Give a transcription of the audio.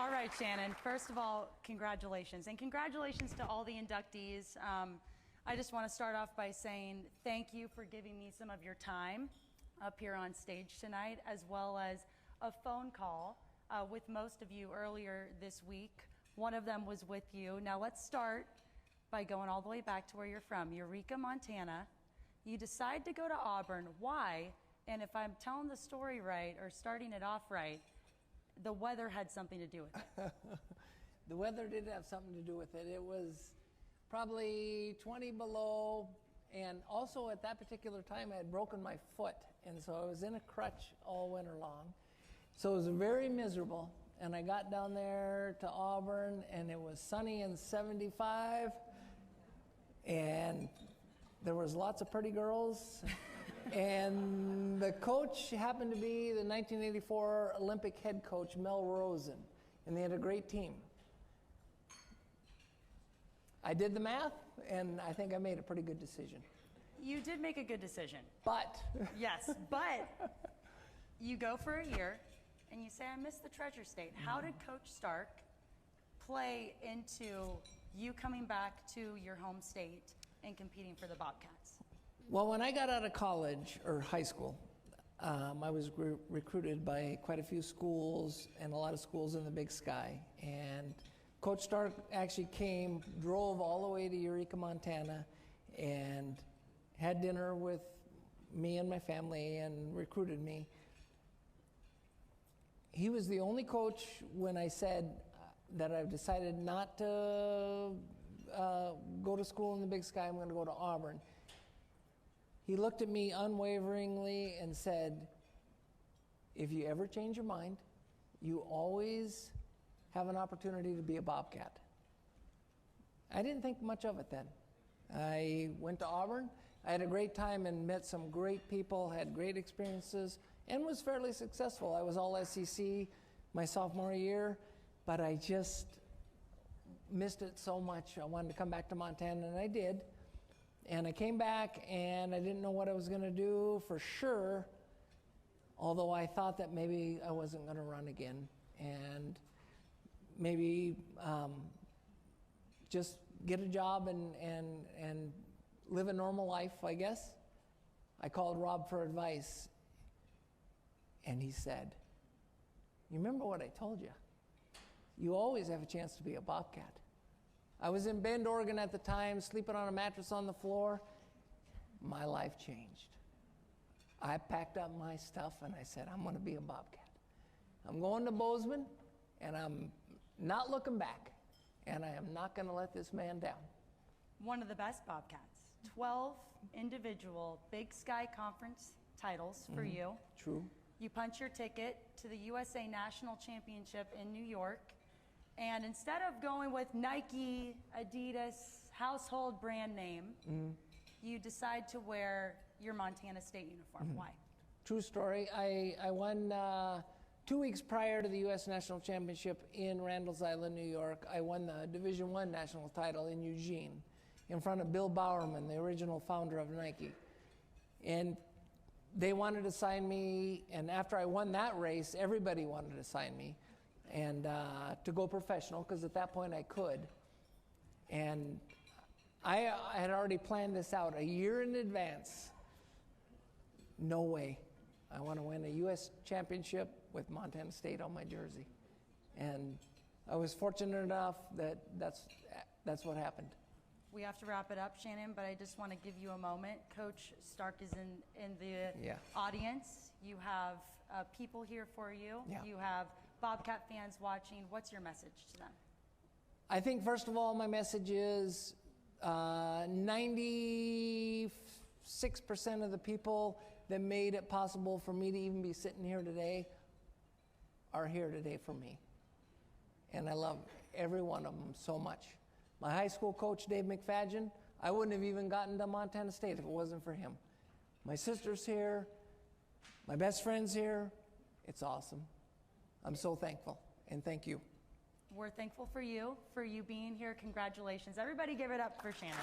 All right, Shannon. First of all, congratulations. And congratulations to all the inductees. I just want to start off by saying thank you for giving me some of your time up here on stage tonight, as well as a phone call with most of you earlier this week. One of them was with you. Now let's start by going all the way back to where you're from, Eureka, Montana. You decide to go to Auburn. Why? And if I'm telling the story right or starting it off right, the weather had something to do with it. The weather did have something to do with it. It was probably 20 below, and also at that particular time I had broken my foot, and so I was in a crutch all winter long. So it was very miserable, and I got down there to Auburn, and it was sunny and 75, and there was lots of pretty girls. And the coach happened to be the 1984 Olympic head coach, Mel Rosen, and they had a great team. I did the math, and I think I made a pretty good decision. You did make a good decision. But. Yes, but you go for a year, and you say, I missed the Treasure State. How did Coach Stark play into you coming back to your home state and competing for the Bobcats? Well, when I got out of college, or high school, I was recruited by quite a few schools and a lot of schools in the Big Sky. And Coach Stark actually came, drove all the way to Eureka, Montana, and had dinner with me and my family and recruited me. He was the only coach when I said that I've decided not to go to school in the Big Sky, I'm going to go to Auburn. He looked at me unwaveringly and said, if you ever change your mind, you always have an opportunity to be a Bobcat. I didn't think much of it then. I went to Auburn. I had a great time and met some great people, had great experiences, and was fairly successful. I was all SEC my sophomore year, but I just missed it so much. I wanted to come back to Montana, and I did. And I came back, and I didn't know what I was going to do for sure, although I thought that maybe I wasn't going to run again, and maybe just get a job and live a normal life, I guess. I called Rob for advice, and he said, you remember what I told you? You always have a chance to be a Bobcat. I was in Bend, Oregon at the time, sleeping on a mattress on the floor. My life changed. I packed up my stuff and I said, I'm going to be a Bobcat. I'm going to Bozeman, and I'm not looking back. And I am not going to let this man down. One of the best Bobcats. 12 individual Big Sky Conference titles for you. True. You punch your ticket to the USA National Championship in New York. And instead of going with Nike, Adidas, household brand name, you decide to wear your Montana State uniform. Why? True story. I won 2 weeks prior to the U.S. National Championship in Randall's Island, New York. I won the Division I national title in Eugene in front of Bill Bowerman, the original founder of Nike. And they wanted to sign me, and after I won that race, everybody wanted to sign me. And to go professional, because at that point I could. And I had already planned this out a year in advance. No way. I want to win a U.S. championship with Montana State on my jersey. And I was fortunate enough that that's what happened. We have to wrap it up, Shannon, but I just want to give you a moment. Coach Stark is in the audience. You have people here for you. Yeah. You have Bobcat fans watching. What's your message to them? I think, first of all, my message is 96% of the people that made it possible for me to even be sitting here today are here today for me. And I love every one of them so much. My high school coach, Dave McFadgen, I wouldn't have even gotten to Montana State if it wasn't for him. My sister's here. My best friend's here. It's awesome. I'm so thankful, and thank you. We're thankful for you being here. Congratulations. Everybody give it up for Shannon.